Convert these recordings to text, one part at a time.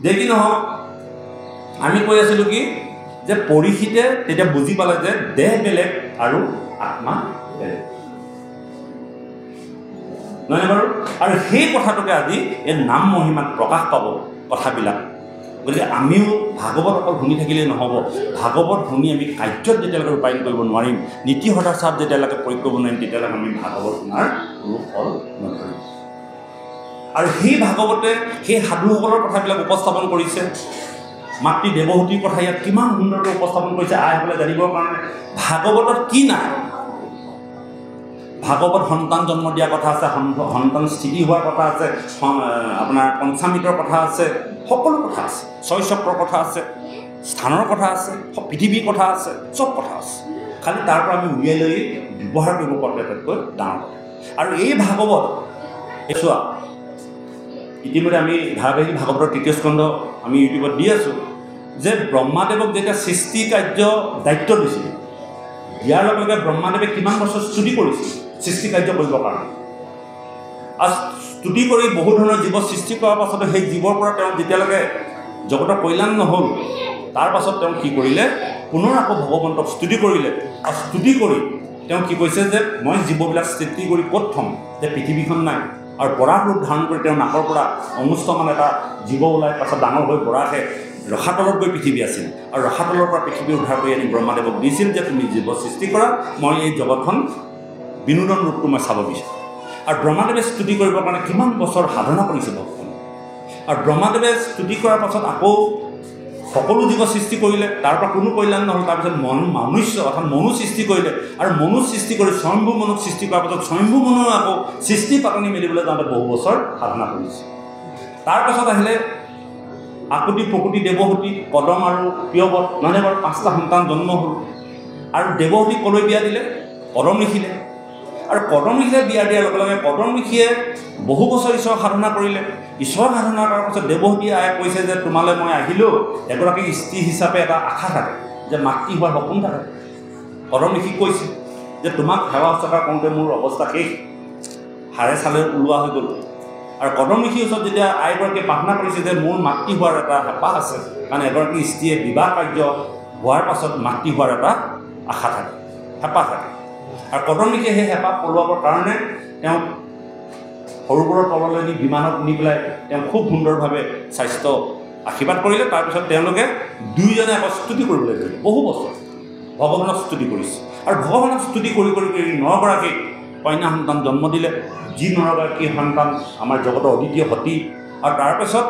যে কি নহওক আমি কৈ আছিলোঁ কি যে পৰীক্ষিতে তেতিয়া বুজি পালে যে দেহ বেলেগ আৰু আত্মা বেলেগ নহয় বাৰু আৰু সেই কথাটোকে আজি এই নাম মহিমাত প্ৰকাশ পাব কথাবিলাক গতিকে আমিও ভাগৱত অকল শুনি থাকিলেই নহ'ব ভাগৱত শুনি আমি কাৰ্যত যেতিয়ালৈকে ৰূপায়ণ কৰিব নোৱাৰিম নীতি সদাচাৰ যেতিয়ালৈকে প্ৰয়োগ কৰিব নোৱাৰিম তেতিয়ালৈকে আমি ভাগৱত শুনাৰ কোনো ফল নধৰিম আৰু সেই ভাগৱতে সেই সাধুসকলৰ কথাবিলাক উপস্থাপন কৰিছে মাতৃ দেৱহতীৰ কথা ইয়াত কিমান সুন্দৰকৈ উপস্থাপন কৰিছে আইসকলে জানিবৰ কাৰণে ভাগৱতত কি নাই ভাগৱত সন্তান জন্ম দিয়াৰ কথা আছে সন্তান স্থিতি হোৱাৰ কথা আছে আপোনাৰ পঞ্চামৃতৰ কথা আছে সকলো কথা আছে ছয় চক্ৰৰ কথা আছে স্থানৰ কথা আছে পৃথিৱীৰ কথা আছে চব কথা আছে খালি তাৰ পৰা আমি উলিয়াই লৈ ব্যৱহাৰ কৰিব পৰাটো আটাইতকৈ ডাঙৰ কথা আৰু এই ভাগৱত চোৱা ইতিমধ্যে আমি ধাৰাবাহিক ভাগৱতৰ তৃতীয় স্কন্ধ আমি ইউটিউবত দি আছোঁ যে ব্ৰহ্মাদেৱক যেতিয়া সৃষ্টি কাৰ্য দায়িত্ব দিছিল দিয়াৰ লগে লগে ব্ৰহ্মাদেৱে কিমান বছৰ স্তুতি কৰিছিল সৃষ্টি কাৰ্য কৰিবৰ কাৰণে আৰু স্তুতি কৰি বহু ধৰণৰ জীৱ সৃষ্টি কৰাৰ পাছতো সেই জীৱৰ পৰা তেওঁ যেতিয়ালৈকে জগতৰ কল্যাণ নহ'ল তাৰ পাছত তেওঁ কি কৰিলে পুনৰ আকৌ ভগৱন্তক স্তুতি কৰিলে আৰু স্তুতি কৰি তেওঁ কি কৈছে যে মই জীৱবিলাক সৃষ্টি কৰি ক'ত থ'ম যে পৃথিৱীখন নাই আৰু বৰাহ ৰূপ ধাৰণ কৰি তেওঁ নাকৰ পৰা অনুষ্ঠমান এটা জীৱ ওলাই পাছত ডাঙৰ হৈ বৰাহে ৰসাতলত গৈ পৃথিৱী আছিল আৰু ৰসাতলৰ পৰা পৃথিৱী উদ্ধাৰ কৰি আনি ব্ৰহ্মাদেৱক দিছিল যে তুমি জীৱ সৃষ্টি কৰা মই এই জগতখন বিনোদন ৰূপটো মই চাব বিচাৰোঁ আৰু ব্ৰহ্মাদেৱে স্তুতি কৰিবৰ কাৰণে কিমান বছৰ সাধনা কৰিছে ভগৱান আৰু ব্ৰহ্মাদেৱে স্তুতি কৰাৰ পাছত আকৌ সকলো জীৱ সৃষ্টি কৰিলে তাৰ পৰা কোনো কল্যাণ নহ'ল তাৰপিছত মনুষ্য অৰ্থাৎ মনু সৃষ্টি কৰিলে আৰু মনু সৃষ্টি কৰি স্বয়ম্ভু মনুক সৃষ্টি কৰাৰ পাছত স্বয়ম্ভু মনু আকৌ সৃষ্টি পাতনি মেলিবলৈ যাওঁতে বহু বছৰ সাধনা কৰিছে তাৰপাছত আহিলে আকুতি প্ৰকৃতি দেৱহতী কদম আৰু প্ৰিয়ৱত নহ'লে বাৰু 5টা সন্তান জন্ম হ'ল আৰু দেৱহতীক ক'লৈ বিয়া দিলে কদম ঋষিলে আৰু কদম ঋষিয়ে বিয়া দিয়াৰ লগে লগে কদম ঋষিয়ে বহু বছৰ ঈশ্বৰ সাধনা কৰিলে ঈশ্বৰ সাধনা কৰাৰ পাছত দেৱহতী আয়ে কৈছে যে তোমালৈ মই আহিলেও এগৰাকী স্ত্ৰী হিচাপে এটা আশা থাকে যে মাতৃ হোৱাৰ সপোন থাকে কদম ঋষিক কৈছে যে তোমাক সেৱা শুশ্ৰূষা কৰোঁতে মোৰ অৱস্থা শেষ হাড়ে চালে ওলোৱা হৈ গ'ল আৰু কদম ঋষিৰ ওচৰত যেতিয়া আইগৰাকীয়ে প্ৰাৰ্থনা কৰিছে যে মোৰ মাতৃ হোৱাৰ এটা হেঁপাহ আছে কাৰণ এগৰাকী স্ত্ৰীয়ে বিবাহ কাৰ্য হোৱাৰ পাছত মাতৃ হোৱাৰ এটা আশা থাকে হেঁপাহ থাকে আৰু কদম ঋষিয়ে সেই হেঁপাহ পলোৱাবৰ কাৰণে তেওঁ সৰুবোৰৰ তললৈ নি বিমানত নি পেলাই তেওঁ খুব সুন্দৰভাৱে স্বাস্থ্য আশীৰ্বাদ কৰিলে তাৰপিছত তেওঁলোকে দুয়োজনে আকৌ স্তুতি কৰিবলৈ ধৰিলে বহু বছৰ ভগৱানক স্তুতি কৰিছে আৰু ভগৱানক স্তুতি কৰি কৰি কৰি 9গৰাকী কন্যা সন্তান জন্ম দিলে যি 9গৰাকী সন্তান আমাৰ জগতৰ অদ্বিতীয় সতী আৰু তাৰপিছত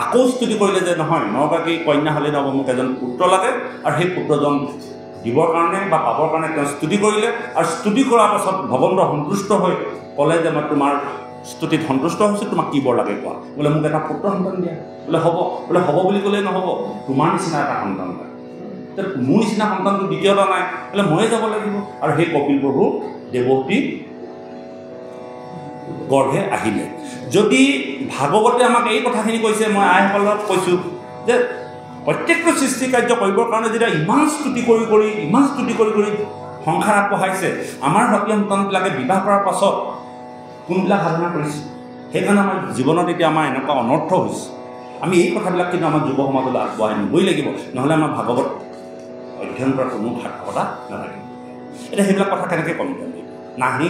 আকৌ স্তুতি কৰিলে যে নহয় 9গৰাকী কন্যা হ'লে নহ'ব মোক এজন পুত্ৰ লাগে আৰু সেই পুত্ৰজন দিবৰ কাৰণে বা পাবৰ কাৰণে তেওঁ স্তুতি কৰিলে আৰু স্তুতি কৰাৰ পাছত ভগৱন্ত সন্তুষ্ট হৈ ক'লে যে মই তোমাৰ স্তুতিত সন্তুষ্ট হৈছোঁ তোমাক কি বৰ লাগে কোৱা বোলে মোক এটা পুত্ৰ সন্তান দিয়া বোলে হ'ব বুলি ক'লেই নহ'ব তোমাৰ নিচিনা এটা সন্তান লাগে মোৰ নিচিনা সন্তানটো দ্বিতীয়তা নাই বোলে ময়ে যাব লাগিব আৰু সেই কপিল প্ৰভু দেৱহতী গৰ্ভে আহিলে যদি ভাগৱতে আমাক এই কথাখিনি কৈছে মই আইসকলক কৈছোঁ যে প্ৰত্যেকটো সৃষ্টি কাৰ্য কৰিবৰ কাৰণে যেতিয়া ইমান স্তুতি কৰি কৰি সংসাৰ আগবঢ়াইছে আমাৰ সতী সন্তানবিলাকে বিবাহ কৰাৰ পাছত কোনবিলাক সাধনা কৰিছে সেইকাৰণে আমাৰ জীৱনত এতিয়া আমাৰ এনেকুৱা অনৰ্থ হৈছে আমি এই কথাবিলাক কিন্তু আমাৰ যুৱ সমাজলৈ আগবঢ়াই নিবই লাগিব নহ'লে আমাৰ ভাগৱত অধ্যয়ন কৰাৰ কোনো সাৰ্থকতা নাথাকিব এতিয়া সেইবিলাক কথা কেনেকৈ কম নাহি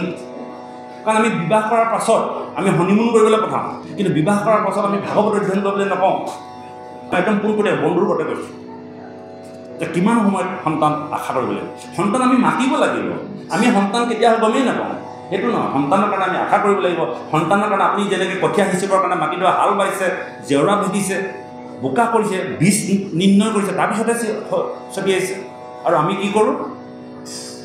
কাৰণ আমি বিবাহ কৰাৰ পাছত আমি হনিমুন কৰিবলৈ পঠাওঁ কিন্তু বিবাহ কৰাৰ পাছত আমি ভাগৱত অধ্যয়ন কৰিবলৈ নকওঁ একদম পোনপটীয়া বন্ধুৰ গতে কৈছোঁ যে কিমান সময়ত সন্তান আশা কৰিব লাগিব সন্তান আমি মাতিব লাগিব আমি সন্তান কেতিয়া গমেই নাপাওঁ সেইটো নহয় সন্তানৰ কাৰণে আমি আশা কৰিব লাগিব সন্তানৰ কাৰণে আপুনি যেনেকৈ কঠীয়া সিঁচিবৰ কাৰণে মাটি ডৰা হাল বাইছে জেওৰা ভেটিছে বোকা কৰিছে বীজ নিৰ্ণয় কৰিছে তাৰপিছতে ছটিয়াইছে আৰু আমি কি কৰোঁ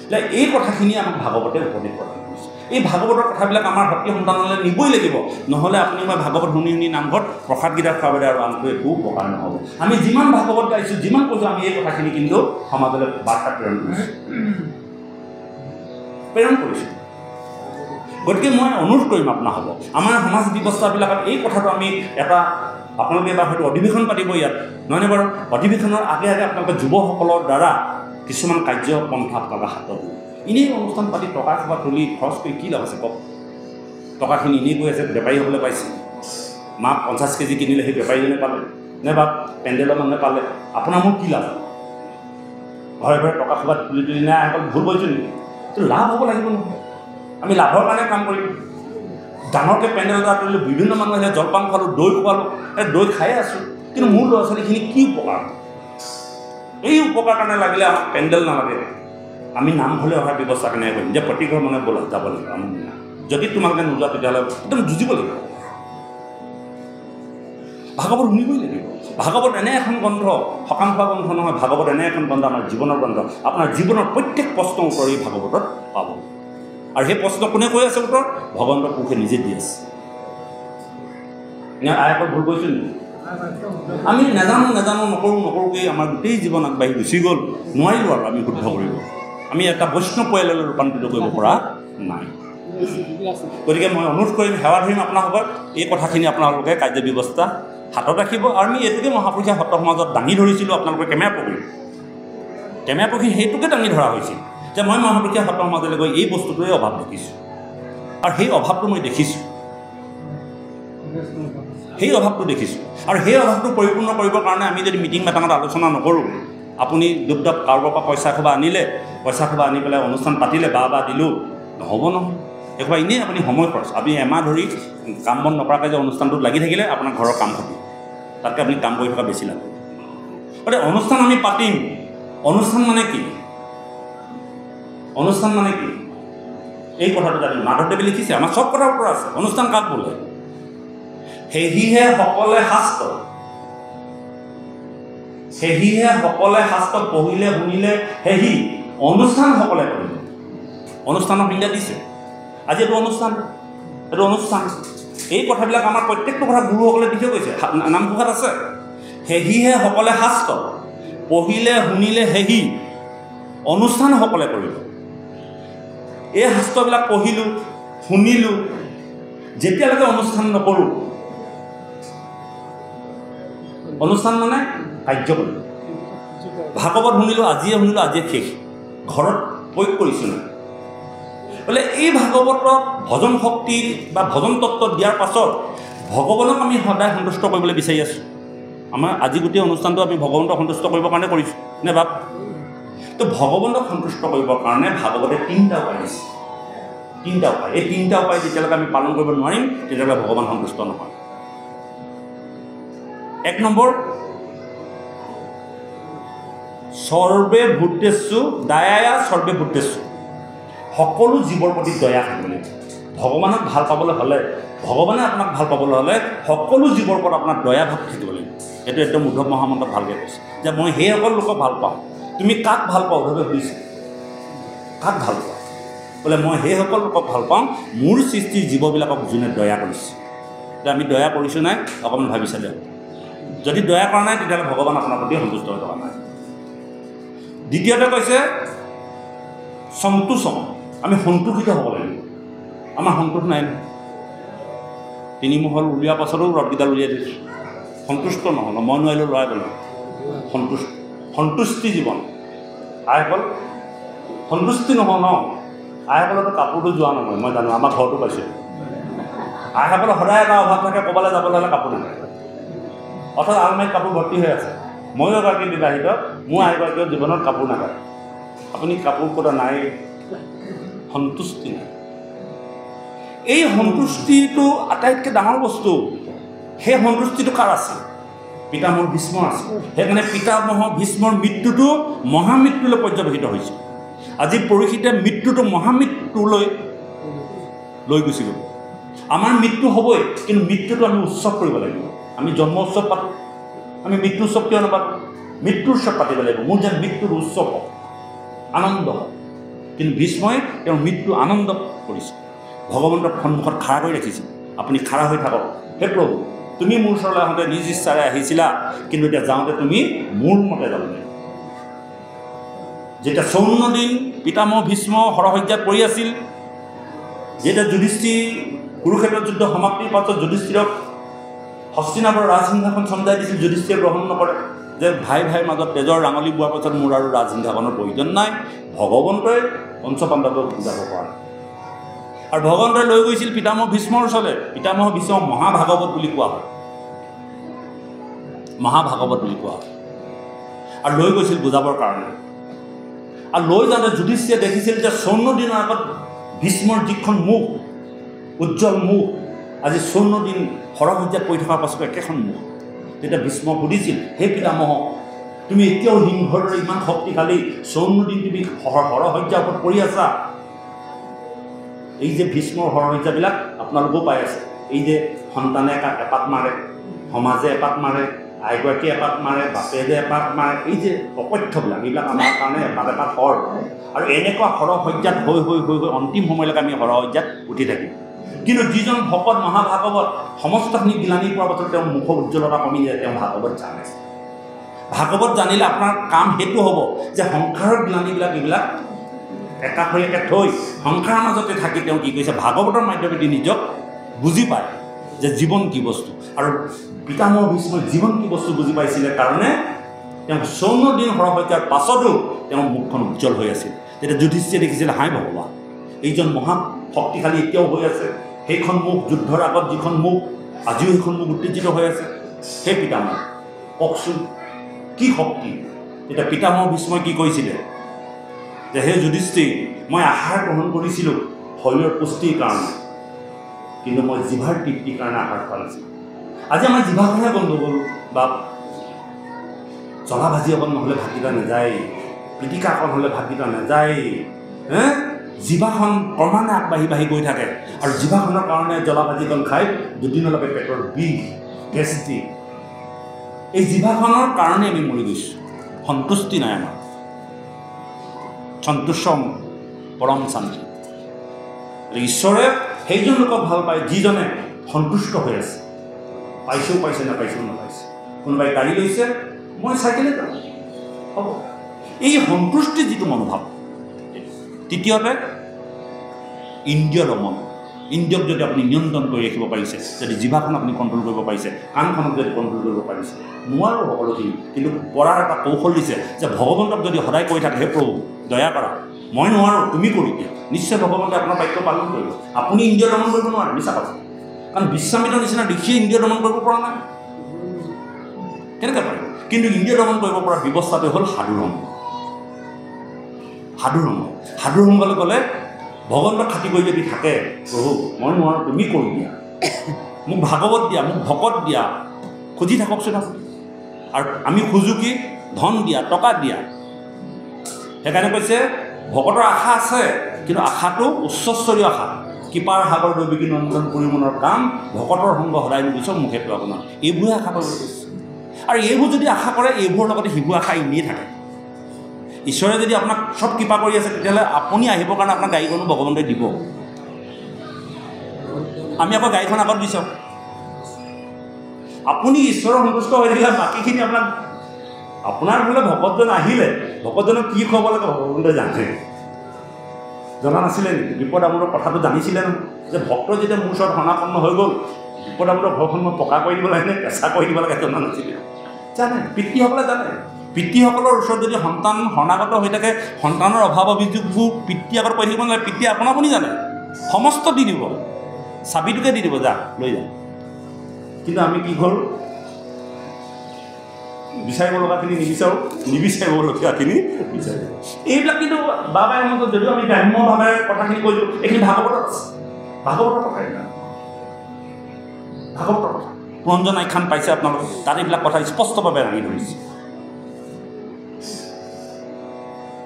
যে এই কথাখিনি আমাক ভাগৱতে উপদেশ প্ৰদান কৰিছে এই ভাগৱতৰ কথাবিলাক আমাৰ সতী সন্তানলৈ নিবই লাগিব নহ'লে আপুনি মই ভাগৱত শুনি নামঘৰত প্ৰসাদকেইটা খোৱাবলৈ আৰু আনটো একো উপকাৰ নহ'ব আমি যিমান ভাগৱত গাইছোঁ যিমান কৈছোঁ আমি এই কথাখিনি কিন্তু সমাজলৈ বাৰ্তা প্ৰেৰণ কৰিছোঁ গতিকে মই অনুৰোধ কৰিম আপোনাসকলক আমাৰ সমাজ ব্যৱস্থাবিলাকত এই কথাটো আমি এটা আপোনালোকে এবাৰ হয়তো অধিৱেশন পাতিব ইয়াত নহয়নে বাৰু অধিৱেশনৰ আগে আগে আপোনালোকে যুৱসকলৰ দ্বাৰা কিছুমান কাৰ্য পন্থা আপোনালোকে হাতত এনেই অনুষ্ঠান পাতি টকা কিবা তুলি খৰচ কৰি কি লাভ আছে কওক টকাখিনি এনেই গৈ আছে বেপাৰী হ'বলৈ পাইছে মাছ 50 কেজি কিনিলে সেই বেপাৰীজনে পালে নাইবা পেণ্ডেলৰ মানুহে পালে আপোনাৰ মোৰ কি লাভ ঘৰে ঘৰে টকা খোবাত তুলি তুলি নাই অকল ভুল কৰিছোঁ নেকি তো লাভ হ'ব লাগিব নহয় আমি লাভৰ কাৰণে কাম কৰিম ডাঙৰকৈ পেণ্ডেল এটা কৰিলোঁ বিভিন্ন মানুহ আহিলে জলপান খোৱালোঁ দৈ খোৱালোঁ দৈ খায়ে আছোঁ কিন্তু মোৰ ল'ৰা ছোৱালীখিনি কি উপকাৰ এই উপকাৰ কাৰণে লাগিলে আমাক পেণ্ডেল নালাগে আমি নামঘৰলৈ অহাৰ ব্যৱস্থা কেনেকৈ কৰিম যে প্ৰতি ঘৰ মানুহে ব'লা যাব লাগিব আমুক দিনা যদি তোমালোকে নোযোৱা তেতিয়াহ'লে একদম যুঁজিব লাগিব ভাগৱত শুনিবই লাগিব ভাগৱত এনে এখন গ্ৰন্থ সকাম খোৱা গ্ৰন্থ নহয় ভাগৱত এনে এখন গ্ৰন্থ আমাৰ জীৱনৰ গ্ৰন্থ আপোনাৰ জীৱনৰ প্ৰত্যেক প্ৰশ্নৰ উত্তৰ এই ভাগৱতত পাব আৰু সেই প্ৰশ্ন কোনে কৈ আছে উত্তৰ ভগৱন্তৰ পুৰুষে নিজে দি আছে আয়কৰ ভুল কৈছোঁ নেকি আমি নাজানো নকৰোঁকৈ আমাৰ গোটেই জীৱন আগবাঢ়ি গুচি গ'ল নোৱাৰিলোঁ আৰু আমি শুদ্ধ কৰিব আমি এটা বৈষ্ণৱ পৰিয়াললৈ ৰূপান্তৰিত কৰিব পৰা নাই গতিকে মই অনুৰোধ কৰিম সেৱা ধৰিম আপোনালোকক এই কথাখিনি আপোনালোকে কাৰ্য ব্যৱস্থা হাতত ৰাখিব আৰু আমি এইটোকে মহাপুৰুষীয়া সত্ৰ সমাজত দাঙি ধৰিছিলোঁ আপোনালোকে কেমেৰা পঢ়ি সেইটোকে দাঙি ধৰা হৈছিল যে মই মহাপুৰুষীয়া সত্ৰ সমাজলৈ গৈ এই বস্তুটোৱে অভাৱ দেখিছোঁ আৰু সেই অভাৱটো মই দেখিছোঁ আৰু সেই অভাৱটো পৰিপূৰ্ণ কৰিবৰ কাৰণে আমি যদি মিটিং মাটাঙত আলোচনা নকৰোঁ আপুনি দুপদাপ কাৰোবাৰ পৰা পইচা খোবা আনি পেলাই অনুষ্ঠান পাতিলে বা দিলোঁ নহ'ব নহয় একবাৰ এনেই আপুনি সময় খৰচ আপুনি এমাহ ধৰি কাম বন নকৰাকৈ যে অনুষ্ঠানটোত লাগি থাকিলে আপোনাৰ ঘৰৰ কাম খতি তাতকৈ আপুনি কাম কৰি থকা বেছি লাগে গতিকে অনুষ্ঠান আমি পাতিম অনুষ্ঠান মানে কি এই কথাটো জানিম মাধৱদেৱে লিখিছে আমাৰ চব কথাৰ ওপৰত আছে অনুষ্ঠান কাক বোলে সেহিহে সকলে শাস্ত্ৰ পঢ়িলে শুনিলে সেহি অনুষ্ঠান সকলে কৰিলে অনুষ্ঠানৰ সংজ্ঞা দিছে আজি এইটো অনুষ্ঠান এই কথাবিলাক আমাৰ প্ৰত্যেকটো কথা গুৰুসকলে দি থৈ গৈছে নামঘোষাত আছে সেহিহে সকলে শাস্ত্ৰ পঢ়িলে শুনিলে সেহি অনুষ্ঠান সকলে কৰিলে এই শাস্ত্ৰবিলাক পঢ়িলোঁ শুনিলোঁ যেতিয়ালৈকে অনুষ্ঠান নকৰোঁ অনুষ্ঠান মানে কাৰ্য কৰিলোঁ ভাগৱত শুনিলোঁ আজিয়ে শেষ ঘৰত প্ৰয়োগ কৰিছোঁ নাই বোলে এই ভাগৱতক ভজন শক্তি বা ভজন তত্ত্ব দিয়াৰ পাছত ভগৱানক আমি সদায় সন্তুষ্ট কৰিবলৈ বিচাৰি আছোঁ আমাৰ আজি গোটেই অনুষ্ঠানটো আমি ভগৱন্তক সন্তুষ্ট কৰিবৰ কাৰণে কৰিছোঁ নে বাপ তো ভগৱানক সন্তুষ্ট কৰিবৰ কাৰণে ভাগৱতে তিনিটা উপায় দিছে এই তিনিটা উপায় যেতিয়ালৈকে আমি পালন কৰিব নোৱাৰিম তেতিয়ালৈকে ভগৱান সন্তুষ্ট নহয় এক নম্বৰ সৰ্বে ভূতেষু দয়ায়া সৰ্বে ভূতেষু সকলো জীৱৰ প্ৰতি দয়া থাকিব লাগিব ভগৱানক ভাল পাবলৈ হ'লে ভগৱানে আপোনাক ভাল পাবলৈ হ'লে সকলো জীৱৰ ওপৰত আপোনাৰ দয়া ভাৱ থাকিব লাগিব এইটো একদম উদ্ধৱ মহামন্ত্ৰক ভালকৈ কৈছে যে মই সেইসকল লোকক ভাল পাওঁ তুমি কাক ভাল পাওঁ উদ্ধৱে সুধিছে কাক ভাল পাওঁ বোলে মই সেইসকল লোকক ভাল পাওঁ মোৰ সৃষ্টিৰ জীৱবিলাকক যোনে দয়া কৰিছে যে আমি দয়া কৰিছোঁ নাই অকণমান ভাবি চালে যদি দয়া কৰা নাই তেতিয়াহ'লে ভগৱান আপোনাৰ প্ৰতি সন্তুষ্ট হৈ থকা নাই দ্বিতীয়তে কৈছে সন্তোষম আমি সন্তোষিত হ'ব লাগিব আমাৰ সন্তোষ নাই তিনি মহল উলিওৱাৰ পাছতো ৰদকেইডাল উলিয়াই দিছোঁ সন্তুষ্ট নহ'ল মই নোৱাৰিলোঁ লৰাই গ'লোঁ সন্তুষ্টি জীৱন আইসকল সন্তুষ্টি নহওঁ ন আইসকলতো কাপোৰটো যোৱা নহয় মই জানো আমাৰ ঘৰটো পাইছোঁ আইসকলৰ সদায় এটা অভাৱ থাকে ক'ৰবালৈ যাবলৈ হ'লে কাপোৰ নাথাকে অৰ্থাৎ আলমাৰীত কাপোৰ ভৰ্তি হৈ আছে ময়ো এগৰাকী বিবাহিত মোৰ আইগৰাকীৰ জীৱনত কাপোৰ নাথাকে আপুনি কাপোৰ ক'তা নাই সন্তুষ্টি নাই এই সন্তুষ্টিটো আটাইতকৈ ডাঙৰ বস্তু সেই সন্তুষ্টিটো কাৰ আছে পিতামহ ভীষ্মৰ আছে সেইকাৰণে পিতামহ ভীষ্মৰ মৃত্যুটো মহামৃত্যুলৈ পৰ্যবেসিত হৈছে আজি পৰীক্ষিতে মৃত্যুটো মহামৃত্যুলৈ লৈ গুচি গ'ল আমাৰ মৃত্যু হ'বই কিন্তু মৃত্যুটো আমি উৎসৱ কৰিব লাগিব আমি জন্ম উৎসৱ পাতোঁ আমি মৃত্যু উৎসৱ কিয় নাপাতোঁ মৃত্যু উৎসৱ পাতিব লাগিব মোৰ যেন মৃত্যুৰ উৎসৱ হওক আনন্দ হওক কিন্তু ভীষ্মই তেওঁৰ মৃত্যু আনন্দ কৰিছে ভগৱন্তৰ সন্মুখত খাৰা কৰি ৰাখিছে আপুনি খাৰা হৈ থাকক হে প্ৰভু তুমি মোৰ ওচৰলৈ আহোঁতে নিজ ইচ্ছাৰে আহিছিলা কিন্তু এতিয়া যাওঁতে তুমি মোৰ মতে যাব লাগিব যেতিয়া 54 দিন পিতামহ ভীষ্ম হৰসজ্ঞাত পৰি আছিল যেতিয়া যুধিষ্ঠিৰ কুৰুক্ষেত্ৰ যুদ্ধ সমাপ্তিৰ পাছত যুধিষ্ঠিৰক হস্তিনাপুৰৰ ৰাজসিংহাসন চমজাই দিছিল যুধিষ্ঠিৰে গ্ৰহণ নকৰে যে ভাই মাজত তেজৰ ৰাঙলী বোৱাৰ পাছত মোৰ আৰু ৰাজসিংহাসনৰ প্ৰয়োজন নাই ভগৱন্তই পঞ্চপাণ্ডৱক বুজাব পৰা নাই আৰু ভগৱন্তই লৈ গৈছিল পিতামহ ভীষ্মৰ ওচৰলৈ পিতামহ ভীষ্ম মহাভাগৱত বুলি কোৱা হয় মহাভাগৱত বুলি কোৱা হয়। আৰু লৈ গৈছিল বুজাবৰ কাৰণে। আৰু লৈ যাওঁতে যুধিষ্ঠিৰে দেখিছিল যে 54 দিনৰ আগত ভীষ্মৰ যিখন মুখ, উজ্জ্বল মুখ, আজি 54 দিন সৰহসজ্জাত পৰি থকাৰ পাছতো একেখন মুখ। তেতিয়া ভীষ্মক সুধিছিল, হে পিতামহ, তুমি এতিয়াও সিংহৰ দৰে ইমান শক্তিশালী, 54 দিন তুমি সৰহসজ্জাৰ ওপৰত পৰি আছা। এই যে ভীষ্মৰ সৰহসজ্জাবিলাক আপোনালোকেও পাই আছে। এই যে সন্তানে এপাক মাৰে, সমাজে এপাক মাৰে, আইগৰাকীয়ে এপাক মাৰে, বাপে যে এপাক মাৰে, এই যে অকথ্যবিলাক, এইবিলাক আমাৰ কাৰণে এপাক এপাক সৰ। আৰু এনেকুৱা সৰহসজ্জাত হৈ হৈ হৈ হৈ অন্তিম সময়লৈকে আমি সৰহসজ্জাত উঠি থাকিম। কিন্তু যিজন ভকত মহাভাগৱত সমস্তখিনি গিলানি পোৱাৰ পাছত তেওঁৰ মুখৰ উজ্জ্বলতা কমি যায়, তেওঁ ভাগৱত জানে। ভাগৱত জানিলে আপোনাৰ কাম সেইটো হ'ব যে সংসাৰৰ গিলানিবিলাক এইবিলাক একাষৰীয়াকৈ থৈ সংসাৰৰ মাজতে থাকি তেওঁ কি কৰিছে, ভাগৱতৰ মাধ্যমেদি নিজক বুজি পায় যে জীৱন কি বস্তু। আৰু পিতামহ ভীষ্মই জীৱন কি বস্তু বুজি পাইছিলে কাৰণে তেওঁ 54 দিন সৰহসজ্জাৰ পাছতো তেওঁৰ মুখখন উজ্জ্বল হৈ আছিল। তেতিয়া যুধিষ্ঠিৰে দেখিছিলে, হাই ভগৱান, এইজন মহা শক্তিশালী এতিয়াও হৈ আছে। সেইখন মুখ, যুদ্ধৰ আগত যিখন মুখ, আজিও সেইখন মুখ উত্তেজিত হৈ আছে। সেই পিতামহ কওকচোন কি শক্তি? তেতিয়া পিতামহ ভীষ্মই কি কৈছিলে যে, হে যুধিষ্ঠিৰ, মই আহাৰ গ্ৰহণ কৰিছিলোঁ শৰীৰৰ পুষ্টিৰ কাৰণে, কিন্তু মই জিভাৰ তৃপ্তিৰ কাৰণে আহাৰ খোৱা নাছিলোঁ। আজি আমাৰ জিভাখনহে গণ্ডগোল। বা জ্বলা ভাজি অকণ নহ'লে ভাতকেইটা নাযায়, পিটিকা অকণ হ'লে ভাতকেইটা নাযায়। জিভাখন ক্ৰমান্বয়ে আগবাঢ়ি বাঢ়ি গৈ থাকে। আৰু জিভাখনৰ কাৰণে জ্বলা ভাজিকণ খাই দুদিনলৈকে পেটৰ বিষ, গেষ্টিক। এই জিভাখনৰ কাৰণে আমি মৰি গৈছোঁ। সন্তুষ্টি নাই আমাৰ। সন্তুষ্টম পৰম শান্তি। ঈশ্বৰে সেইজন লোকক ভাল পায় যিজনে সন্তুষ্ট হৈ আছে। পাইছেও পাইছে, নাপাইছেও নাপাইছে। কোনোবাই গাড়ী লৈছে, মই চাইকেলে যাম, হ'ব। এই সন্তুষ্টিৰ যিটো মনোভাৱ। তৃতীয়তে ইন্দ্ৰিয় দমন। ইন্দ্ৰিয়ক যদি আপুনি নিয়ন্ত্ৰণ কৰি ৰাখিব পাৰিছে, যদি জিভাখন আপুনি কণ্ট্ৰল কৰিব পাৰিছে, কাণখনক যদি কণ্ট্ৰল কৰিব পাৰিছে, নোৱাৰো সকলোখিনি। কিন্তু পঢ়াৰ এটা কৌশল দিছে যে ভগৱন্তক যদি সদায় কৈ থাকে, হে প্ৰভু দয়া কৰা, মই নোৱাৰোঁ, তুমি কৰি দিয়া, নিশ্চয় ভগৱন্তে আপোনাৰ বাক্য পালন কৰিব। আপুনি ইন্দ্ৰিয় দমন কৰিব নোৱাৰে, মিছা কথা। কাৰণ বিশ্বামিত্ৰৰ নিচিনা ঋষিয়ে ইন্দ্ৰিয় দমন কৰিব পৰা নাই, কেনেকৈ পাৰিব? কিন্তু ইন্দ্ৰিয় দমন কৰিব পৰা ব্যৱস্থাটো হ'ল সাধুৰংগ। সাধুৰংগ, সাধুৰংগলৈ গ'লে ভগৱন্তক খাতি কৰি যদি থাকে, প্ৰভু মই নোৱাৰোঁ, তুমি কৰি দিয়া, মোক ভাগৱত দিয়া, মোক ভকত দিয়া, খুজি থাককচোন আপুনি। আৰু আমি খুজো কি? ধন দিয়া, টকা দিয়া। সেইকাৰণে কৈছে ভকতৰ আশা আছে, কিন্তু আশাটো উচ্চস্তৰীয় আশা। কৃপাৰ সাগৰ দৈৱিকী নন্দন পৰিমণৰ কাম, ভকতৰ সংগ সদায় নিবিচাৰ মুখে পেলাব আপোনাৰ। এইবোৰে আশা কৰিব কৈছে। আৰু এইবোৰ যদি আশা কৰে, এইবোৰৰ লগতে সিবোৰ আশা এনেই থাকে। ঈশ্বৰে যদি আপোনাক চব কৃপা কৰি আছে, তেতিয়াহ'লে আপুনি আহিবৰ কাৰণে আপোনাক গাড়ীখনো ভগৱন্তই দিব। আমি আকৌ গাড়ীখন আগত বিচাৰোঁ। আপুনি ঈশ্বৰৰ সন্তুষ্ট হৈ থাকিলে বাকীখিনি আপোনাৰ বোলে ভকতজন আহিলে, ভকতজনক কি খুৱাব লাগে ভগৱন্তই জানে। জনা নাছিলে নেকি? বিপদ আমোদৰ কথাটো জানিছিলে নহয়, যে ভক্ত যেতিয়া মোৰ ওচৰত শৰণাপন্ন হৈ গ'ল, বিপদ আমোদৰ ঘৰখন মই পকা কৰি দিব লাগে নে কেঁচা কৰি দিব লাগে, জনা নাছিলে। জানে, পিতৃসকলে জানে। পিতৃসকলৰ ওচৰত যদি সন্তান শৰণাগত হৈ থাকে, সন্তানৰ অভাৱ অভিযোগবোৰ পিতৃ আগত কৈ থাকিব নালাগে। পিতৃয়ে আপোনা আপুনি জানে, সমস্ত দি দিব, চাবিটোকে দি দিব, যা লৈ যা। কিন্তু আমি কি হ'ল, বিচাৰিব লগাখিনি নিবিচাৰোঁ, নিবিচাৰিবলগীয়াখিনি বিচাৰোঁ। এইবিলাক কিন্তু বাবাই মনত যদিও আমি গ্ৰাম্যভাৱে কথাখিনি কৈছোঁ, এইখিনি ভাগৱতত আছে। ভাগৱতৰ কথা এইবিলাক, ভাগৱতৰ কথা। পুৰঞ্জন আখ্যান পাইছে আপোনালোকে, তাত এইবিলাক কথা স্পষ্টভাৱে দাঙি ধৰিছে।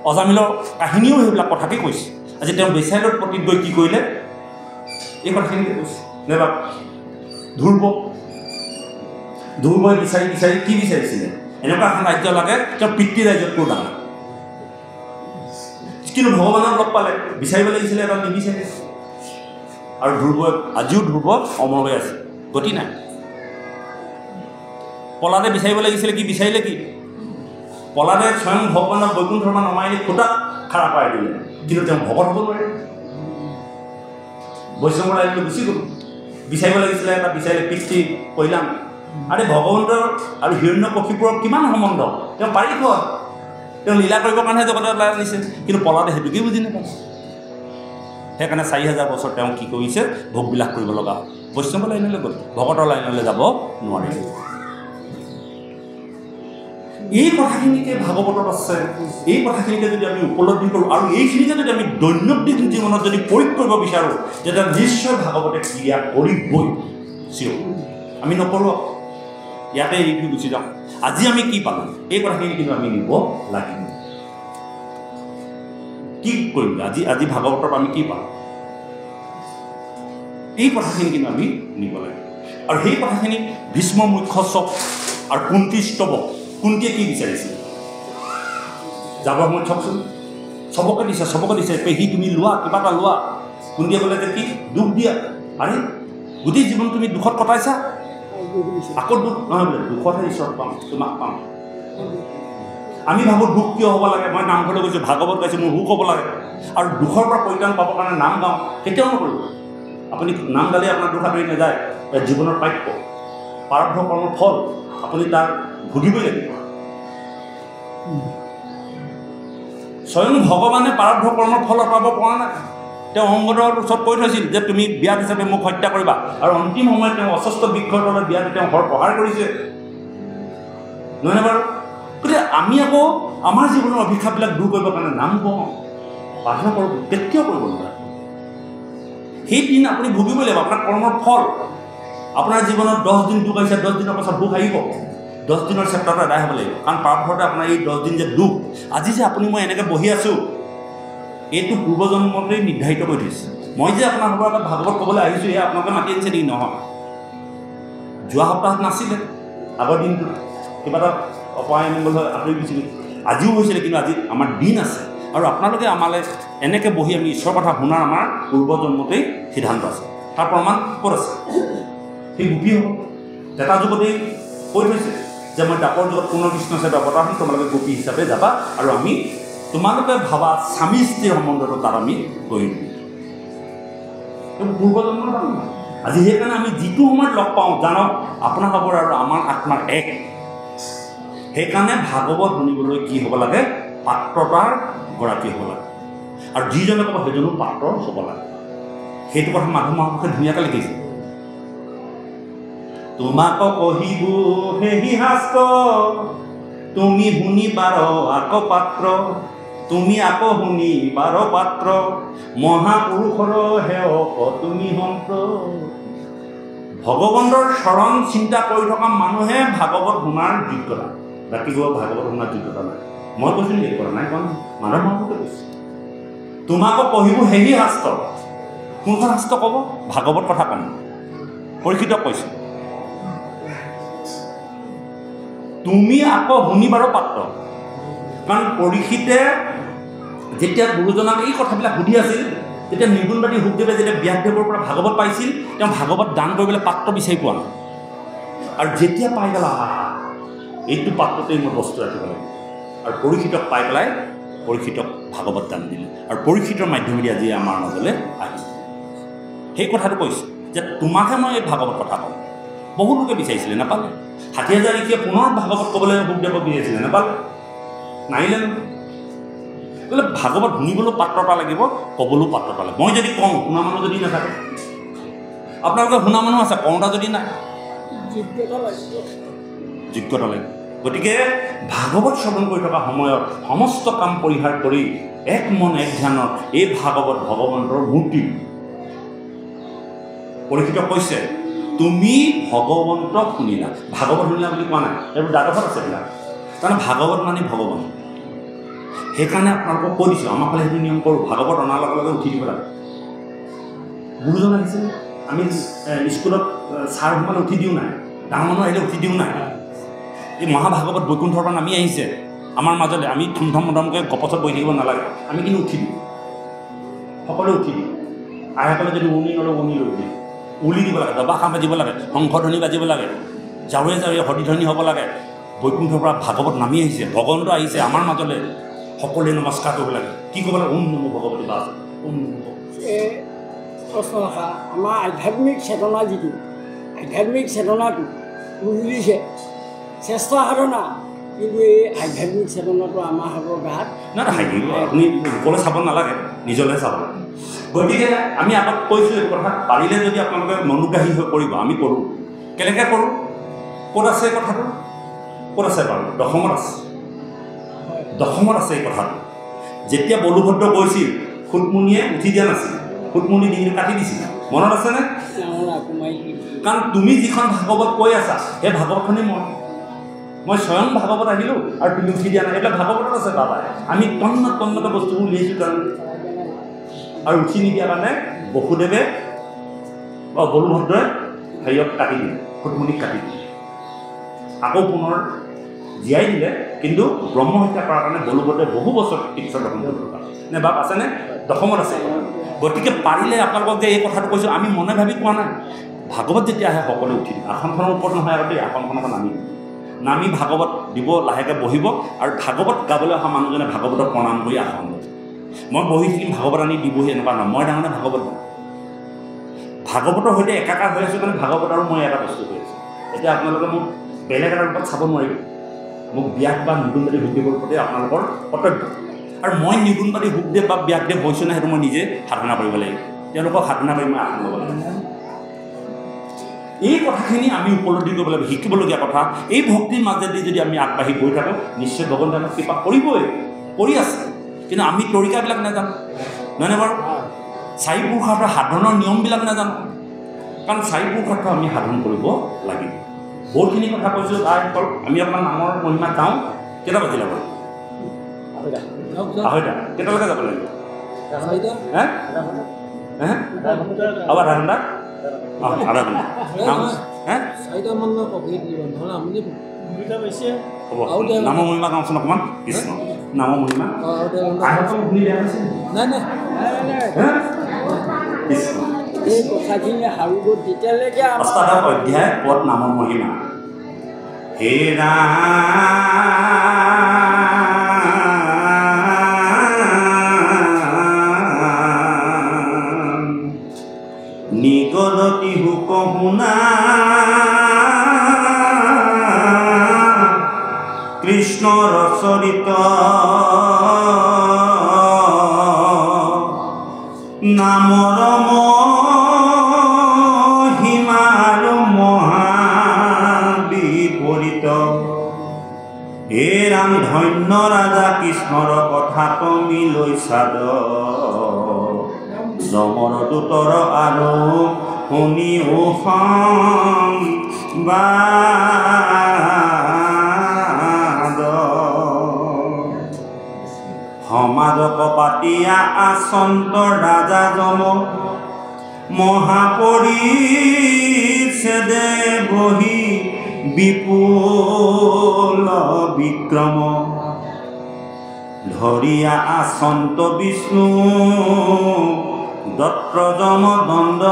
অজামিলৰ কাহিনীও সেইবিলাক কথাকেই কৈছে। আজি তেওঁ বেচাইলৰ প্ৰতীক গৈ কি কৰিলে, এই কথাখিনিকে কৈছে। নাইবা ধ্ৰুৱই বিচাৰি বিচাৰি কি বিচাৰিছিলে, এনেকুৱা এখন ৰাজ্য লাগে তেওঁ পিতৃ ৰাজ্যত ক'ৰ ডাঙৰ। কিন্তু ভগৱানক লগ পালে, বিচাৰিব লাগিছিলে, এটা নিবিচাৰে। আৰু আজিও ধ্ৰুৱ অমৰ হৈ আছে, গতি নাই। পলাদে বিচাৰিব লাগিছিলে, কি বিচাৰিলে কি? পলাদে স্বয়ং ভগৱানক বৈকুণ্ঠ ধৰ্ম নমাই নি খুটাত খাৰা কৰাই দিলে, কিন্তু তেওঁ ভকত হ'ব নোৱাৰে। বৈষ্ণৱৰ ৰাজ্যলৈ গুচি গ'ল। বিচাৰিব লাগিছিলে, এটা বিচাৰিলে পিতৃ কৈলাম। আৰে ভগৱন্তৰ আৰু হিৰণ্যকশিপুৰৰ কিমান সম্বন্ধ, তেওঁ পাৰিষদ, তেওঁ লীলা কৰিবৰ কাৰণেহে জগতত ওলাই আনিছে। কিন্তু পলাদে সেইটোকেই বুজি নাপায়। সেইকাৰণে 4000 বছৰ তেওঁ কি কৰিছে, ভোগবিলাস কৰিব লগা হ'ল। বৈষ্ণৱ লাইনলৈ গ'ল, ভকতৰ লাইনলৈ যাব নোৱাৰিলে। এই কথাখিনিকে ভাগৱতত আছে। এই কথাখিনিকে যদি আমি উপলব্ধি কৰোঁ আৰু এইখিনিকে যদি আমি দৈনন্দিন জীৱনত যদি প্ৰয়োগ কৰিব বিচাৰোঁ, তেতিয়া নিশ্চয় ভাগৱতে ক্ৰিয়া কৰিবই। চিঅ' আমি নকৰোঁ, ইয়াতে এৰি গুচি যাওঁ। আজি আমি কি পালোঁ, এই কথাখিনি কিন্তু আমি নিব লাগিব। কি কৰিম আজি আজি ভাগৱতত আমি কি পালোঁ, এই কথাখিনি কিন্তু আমি নিব লাগিব। আৰু সেই কথাখিনি ভীষ্ম মুখ্য চব আৰু কুন্তি স্তৱক, কুন্তিয়ে কি বিচাৰিছিল? যাবৰ সময়ত চাওকচোন, চবকে দিছে পেহী তুমি লোৱা, কিবা এটা লোৱা। কুন্তিয়ে ক'লে যে কি দুখ দিয়া। আৰে গোটেই জীৱন তুমি দুখত কটাইছা, আকৌ দুখ নহয় বোলে, দুখতহে ঈশ্বৰ পাম, তোমাক পাম। আমি ভাবোঁ দুখ কিয় হ'ব লাগে? মই নামঘৰলৈ গৈছোঁ, ভাগৱত গাইছোঁ, মোৰ সুখ হ'ব লাগে আৰু দুখৰ পৰা পৰিত্ৰাণ পাবৰ কাৰণে নাম গাওঁ। কেতিয়াও নকৰিব। আপুনি নাম গালে আপোনাৰ দুখ আঁতৰি নাযায়। জীৱনৰ প্ৰাপ্য প্ৰাৰব্ধ কৰ্মৰ ফল আপুনি তাক ভুগিবই লাগিব। স্বয়ং ভগৱানে প্ৰাৰব্ধ কৰ্মৰ ফল আঁতৰাব পৰা নাই। তেওঁ অংগদৰ ওচৰত কৈ থৈছিল যে তুমি বিয়াত হিচাপে মোক হত্যা কৰিবা, আৰু অন্তিম সময়ত তেওঁ অস্বস্থ বৃক্ষৰ তলত বিয়াত তেওঁ হৰ প্ৰহাৰ কৰিছে, নহয়নে বাৰু? গতিকে আমি আকৌ আমাৰ জীৱনৰ অভিশাপবিলাক দূৰ কৰিবৰ কাৰণে নাম কওঁ, প্ৰাৰ্থনা কৰোঁ, কেতিয়াও কৰিব নোৱাৰে। সেই দিন আপুনি ভুগিবই লাগিব, আপোনাৰ কৰ্মৰ ফল। আপোনাৰ জীৱনত 10 দিন দুখ আহিছে, 10 দিনৰ পাছত দুখ আহিব। 10 দিনৰ চেপ্টাৰটো আদায় হ'ব লাগিব, কাৰণ প্ৰাৰব্ধতে আপোনাৰ এই 10 দিন যে দুখ, আজি যে আপুনি মই এনেকৈ বহি আছোঁ, এইটো পূৰ্বজন্মতেই নিৰ্ধাৰিত কৰি থৈছে। মই যে আপোনালোকৰ আগত ভাগৱত ক'বলৈ আহিছোঁ, এয়া আপোনালোকে মাতি আনিছে নেকি? নহয়, যোৱা সপ্তাহত নাছিলে, আগৰ দিনটোত কিবা এটা অপায় মংগল হৈ আঁতৰি গৈছিলে, আজিও হৈছিলে, কিন্তু আজি আমাৰ দিন আছে। আৰু আপোনালোকে আমালৈ এনেকৈ বহি আমি ঈশ্বৰৰ কথা শুনাৰ আমাৰ পূৰ্বজন্মতেই সিদ্ধান্ত আছে। তাৰ প্ৰমাণ ক'ত আছে? সেই গোপী হ'ব। এটা যুগতেই কৈ থৈছে যে মই দাপৰ যুগত পুনৰ কৃষ্ণ হিচাপে অৱতাৰ হ'ম, তোমালোকে গোপী হিচাপে যাবা, আৰু আমি তোমালোকে ভাবা স্বামী স্ত্ৰীৰ সম্বন্ধটো তাত আমি কৰিম। পূৰ্বজন্মৰ কাম। আজি সেইকাৰণে আমি যিটো সময়ত লগ পাওঁ, জানক আপোনাৰ খবৰ আৰু আমাৰ আত্মাৰ এক। সেইকাৰণে ভাগৱত শুনিবলৈ কি হ'ব লাগে? পাত্ৰতাৰ গৰাকী হ'ব লাগে, আৰু যিজনে ক'ব সেইজনো পাত্ৰ হ'ব লাগে। সেইটো কথা মাধৱ মহাপুৰুষে ধুনীয়াকৈ লিখিছে। তোমাক কহিব সেই শাস্ত্ৰ, তুমি শুনি পাৰ আকৌ পাত্ৰ, তুমি আকৌ শুনি পাৰ পাত্ৰ, মহাপুৰুষৰ সেৱক তুমি সন্ত। ভগৱন্তৰ চৰণ চিন্তা কৰি থকা মানুহে ভাগৱত শুনাৰ যোগ্যতা, ৰাতিপুৱা ভাগৱত শুনাৰ যোগ্যতা নাই। মই কৈছোঁ নেকি? কৰা নাই, কোৱা নাই, মাধৱ মহাপুৰুষে কৈছে। তোমাকো পঢ়িব সেই শাস্ত্ৰ। কোনখন শাস্ত্ৰ ক'ব? ভাগৱত কথা ক'ম। পৰীক্ষিতক কৈছে, তুমি আকৌ শুনিবাৰো পাত্ৰ। কাৰণ পৰীক্ষিতে যেতিয়া গুৰুজনাক এই কথাবিলাক সুধি আছিল, তেতিয়া নিৰ্গুণবাদী শুকদেৱে যেতিয়া ব্যাসদেৱৰ পৰা ভাগৱত পাইছিল, তেওঁ ভাগৱত দান কৰিবলৈ পাত্ৰ বিচাৰি পোৱা নাই। আৰু যেতিয়া পাই গ'ল, এইটো পাত্ৰতেই মোৰ বস্তু ৰাখিব লাগিব, আৰু পৰীক্ষিতক পাই পেলাই পৰীক্ষিতক ভাগৱত দান দিলে, আৰু পৰীক্ষিতৰ মাধ্যমেদি আজি আমাৰ মাজলৈ আহিছে। সেই কথাটো কৈছে যে তোমাকহে মই এই ভাগৱত কথা ক'ম। বহু লোকে বিচাৰিছিলে, নাপালে। ৬০,০০০ ঋষিয়ে পুনৰ ভাগৱত ক'বলৈ শুকদেৱক বিচাৰিছিলে, নাপালে, নাহিলে নহয়। বোলে ভাগৱত শুনিবলৈও পাত্ৰতা লাগিব, ক'বলৈও পাত্ৰতা লাগিব। মই যদি কওঁ, শুনা মানুহ যদি নাথাকে, আপোনালোকে শুনা মানুহ আছে, কওঁতা যদি নাই, যোগ্যতা লাগিব। গতিকে ভাগৱত শ্ৰৱণ কৰি থকা সময়ত সমস্ত কাম পৰিহাৰ কৰি এক মন এক ধ্যানত এই ভাগৱত ভগৱন্তৰ মূৰ্তি। পৰীক্ষিতক কৈছে, তুমি ভগৱন্তক শুনিলা। ভাগৱত শুনিলা বুলি কোৱা নাই, এইবোৰ দ্বাদশত আছে এইবিলাক। তাৰমানে ভাগৱত মানে ভগৱান। সেইকাৰণে আপোনালোকক কৈ দিছোঁ, আমাৰ ফালে সেইটো নিয়ম কৰোঁ, ভাগৱত অনাৰ লগে লগে উঠি দিব লাগে। গুৰুজন আহিছিল, আমি স্কুলত ছাৰ সোমালে উঠি দিওঁ নাই, ডাঙৰ মানুহ আহিলে উঠি দিওঁ নাই। এই মহাভাগৱত বৈকুণ্ঠৰ পৰা নামি আহিছে আমাৰ মাজলৈ, আমি থুমথম মধমকৈ গপচত বহি থাকিব নালাগে, আমি কিন্তু উঠি দিওঁ, সকলোৱে উঠি দিওঁ। আইসকলে যদি উৰণি নলওঁ, উৰণি লৈ দিয়ে, উলি দিব লাগে, দবা খাম বাজিব লাগে, শংখধ্বনি বাজিব লাগে, জাৰুৱে জাৰুৱে হৰিধ্বনি হ'ব লাগে। বৈকুণ্ঠৰ পৰা ভাগৱত নামি আহিছে, ভগৱন্ত আহিছে আমাৰ মাজলৈ, সকলোৱে নমস্কাৰ কৰিব লাগে। কি ক'ব লাগে? ওম নমো ভগৱতী বাস, ওম নমো। প্ৰশ্ন ৰখা, আমাৰ আধ্যাত্মিক চেতনা যিটো, আধ্যাত্মিক চেতনাটো বুজিছে শ্ৰেষ্ঠ সাধনা, কিন্তু এই আধ্যাত্মিক চেতনাটো আমাৰ হ'ব গাত নাথাকিব। আপুনি ওপৰলৈ চাব নালাগে, নিজলৈ চাব লাগে। গতিকে আমি আগত কৈছোঁ এইটো কথা, পাৰিলে যদি আপোনালোকে মনোগ্ৰাহী হৈ কৰিব, আমি কৰোঁ। কেনেকৈ কৰোঁ? ক'ত আছে কথাটো? ক'ত ক'ত আছে বাৰু? দশমত আছে। দশমত আছে এই কথাটো। যেতিয়া বলুভদ্ৰ গৈছিল খুটমুনিয়ে উঠি দিয়া নাছিল, খুটমুনি ডিঙিটো কাটি দিছিল, মনত আছেনে? কাৰণ তুমি যিখন ভাগৱত কৈ আছা সেই ভাগৱতখনেই মই স্বয়ং ভাগৱত আহিলোঁ আৰু তুমি উঠি দিয়া নাই, এইবিলাক ভাগৱতত আছে বাবাই। আমি তন্নত বস্তুবোৰ উলিয়াইছোঁ কাৰণে আৰু উঠি নিদিয়াৰ কাৰণে বসুদেৱে বলুভদ্ৰই হেৰিয়ক কাটি দিলে, খুটমুনিক কাটি দিলে, আকৌ পুনৰ জীয়াই দিলে। কিন্তু ব্ৰহ্ম হত্যা কৰাৰ কাৰণে বলুভদ্ৰই বহু বছৰ চিকিৎসা গ্ৰহণ কৰিব লগা নে বাপ আছেনে? দশমত আছে। গতিকে পাৰিলে আপোনালোকক যে এই কথাটো কৈছোঁ আমি মনে ভাবি কোৱা নাই। ভাগৱত যেতিয়া আহে সকলোৱে উঠি দিব, আসনখনৰ ওপৰত নহয় আগতে আসনখনৰ পৰা নামি ভাগৱত দিব, লাহেকৈ বহিব আৰু ভাগৱত গাবলৈ অহা মানুহজনে ভাগৱতক প্ৰণাম কৰি আসন ল'ব। মই বহি থাকিম ভাগৱত আনি দিবহি এনেকুৱা নহয়, মই ডাঙৰ ভাগৱত দিওঁ। ভাগৱতৰ সৈতে একাকাৰ হৈ আছোঁ, মানে ভাগৱত আৰু মই এটা বস্তু হৈ আছোঁ। এতিয়া আপোনালোকে মোক বেলেগ এটা ৰূপত চাব নোৱাৰিব। মোক ব্যাস বা নিগুণবাদী সুখদেৱৰ প্ৰতি আপোনালোকৰ কৰ্তব্য, আৰু মই নিগুণবাদী সুখদেৱ বা ব্যাসদেৱ হৈছোঁ নে সেইটো মই নিজে সাধনা কৰিব লাগিব। তেওঁলোকক সাধনা কৰি মই আসন ল'ব লাগিব। এই কথাখিনি আমি উপলব্ধি কৰিব লাগিব, শিকিবলগীয়া কথা। এই ভক্তিৰ মাজেদি যদি আমি আগবাঢ়ি গৈ থাকোঁ নিশ্চয় ভগৱন্তই আমাক কৃপা কৰিবই, কৰি আছে। কিন্তু আমি তৰিকাবিলাক নাজানো, নহয়নে বাৰু? চাৰি পুৰুষাৰ্থৰ সাধনৰ নিয়মবিলাক নাজানো, কাৰণ চাৰি পুৰুষাৰ্থ আমি সাধন কৰিব লাগিব। বহুতখিনি কথা কৈছোঁ, তাৰ ফল আমি আপোনাৰ নামৰ মহিমা যাওঁ। কেইটা বাজিলে বাৰু? আঢ়ৈটা। কেইটালৈকে যাব লাগিব? হে আৰু আধা ঘণ্টা? আধা ঘণ্টা হ'ব। নামৰ মহিমা গাওঁচোন অকণমান। কৃষ্ণ নামৰ মহিমা কৃষ্ণ এই কথাখিনি সাৰুব তেতিয়ালৈকে অষ্টাদশ অধ্যায় পদ নামৰ মহিমা। হে নিগলতি হুক শুনা কৃষ্ণৰ চৰিত নামৰ মহিমাৰ মহাবিপৰীত। হে ৰাম ধন্য ৰাজা কৃষ্ণৰ কথা তুমি লৈ চাদ, যমৰ দূতৰ আৰু শুনি সংবাদ, সমাজক পাতিয়া আচন্ত ৰাজা যম, মহাপৰিচ্ছেদে বহি বিপুল বিক্ৰম, ধৰিয়া আচন্ত বিষ্ণু দত্ত যম দণ্ড,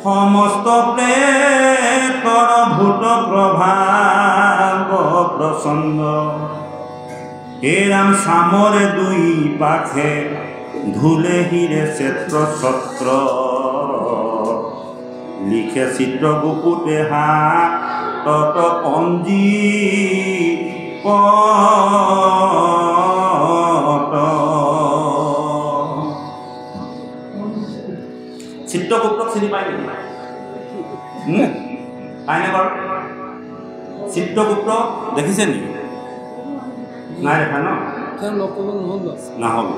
সমস্ত প্ৰেতৰ ভূত প্ৰভাৱ প্ৰচণ্ড। হে ৰাম চামৰে দুই পাখে ধুলে হিৰে ক্ষেত্ৰ ছত্ৰ, লিখে চিত্ৰ বুকুতে হাতত পঞ্জী চিত্ৰগুপ্তক চিনি পায় নেকি? পায়নে বাৰু? চিত্ৰগুপ্ত দেখিছে নেকি? নাই দেখা ন? নহ'ব।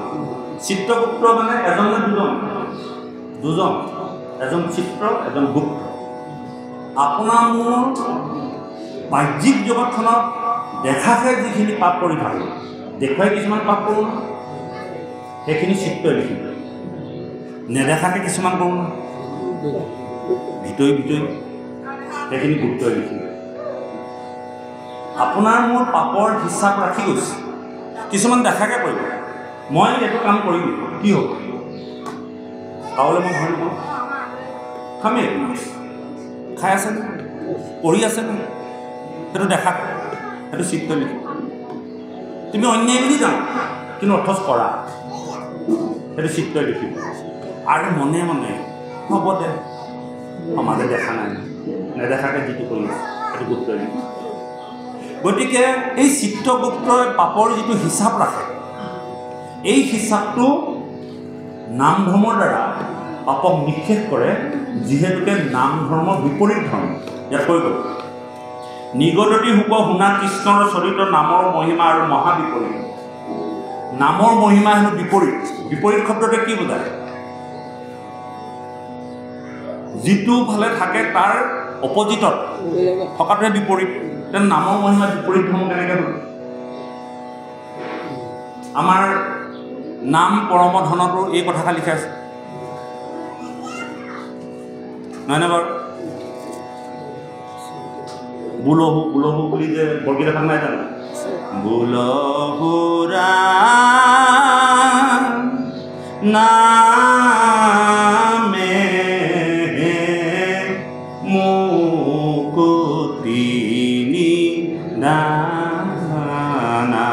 চিত্ৰগুপ্ত মানে এজন নে দুজন? দুজন। এজন চিত্ৰ, এজন গুপ্ত। আপোনাৰ মোৰ বাহ্যিক জগতখনত দেখাকে যিখিনি পাপ কৰি থাকোঁ, দেখুৱাই কিছুমান পাপ কৰোঁ ন, সেইখিনি চিত্ৰই লিখিব। নেদেখাকে কিছুমান কৰোঁ ন, ভিতৰি সেইখিনি গুপ্তই লিখিব। আপোনাৰ মোৰ পাপৰ হিচাপ ৰাখি গৈছে, কিছুমান দেখাকে কৰিব। মই এইটো কাম কৰিলোঁ, কি হ'ব? খাবলৈ মই ভাল নাপাওঁ, খামেই। খাই আছেনে? কৰি আছেনে? সেইটো দেখা, সেইটো চিত্ৰ লিখিব। তুমি অন্যায় বুলি জানো, কিন্তু অথচ কৰা, সেইটো চিত্ৰ লিখিব। আৰু মনে মনে হ'ব দে, সমাজে দেখা নাই, নেদেখাকৈ যিটো কৰি আছে সেইটো গুপ্ত লিখিব। গতিকে এই চিত্ৰগুপ্তই পাপৰ যিটো হিচাপ ৰাখে, এই হিচাপটো নাম ধৰ্মৰ দ্বাৰা পাপক নিক্ষেপ কৰে, যিহেতুকে নাম ধৰ্মৰ বিপৰীত ধৰ্ম। ইয়াত কৈ গ'ল নিগদতি শুক শুনা কৃষ্ণৰ চৰিত্ৰ নামৰ মহিমা আৰু মহাবিপৰীত নামৰ মহিমা হেনো বিপৰীত বিপৰীত শব্দতে কি বুজায় যিটো ফালে থাকে তাৰ অপজিটত থকাটোৱে বিপৰীত তেন নামৰ মহিমা বিপৰীত ধৰ্ম কেনেকৈ হ'ল আমাৰ নাম পৰমধনতো এই কথাষাৰ লিখা আছে নহয়নে বাৰু বুলহু বুলহু বুলি যে বৰগীত এখন নাই জানো বুলহুৰা নামে মুকুতিনি দানা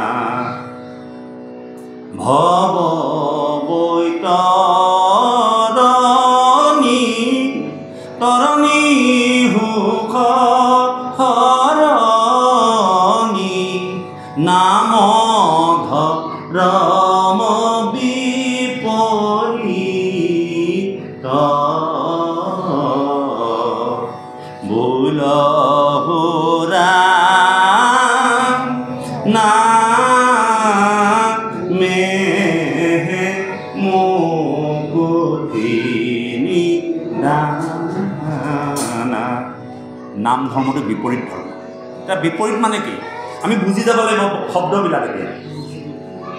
ভৱ বৈতৰণী তৰণী সুখ হৰণী নাম ধৰম বিপৰীত বুলহুৰা নামে মুকুতিনি দানা নাম ধৰ্মটো বিপৰীত ধৰ্ম এতিয়া বিপৰীত মানে কি আমি বুজি যাব লাগিব শব্দবিলাক এতিয়া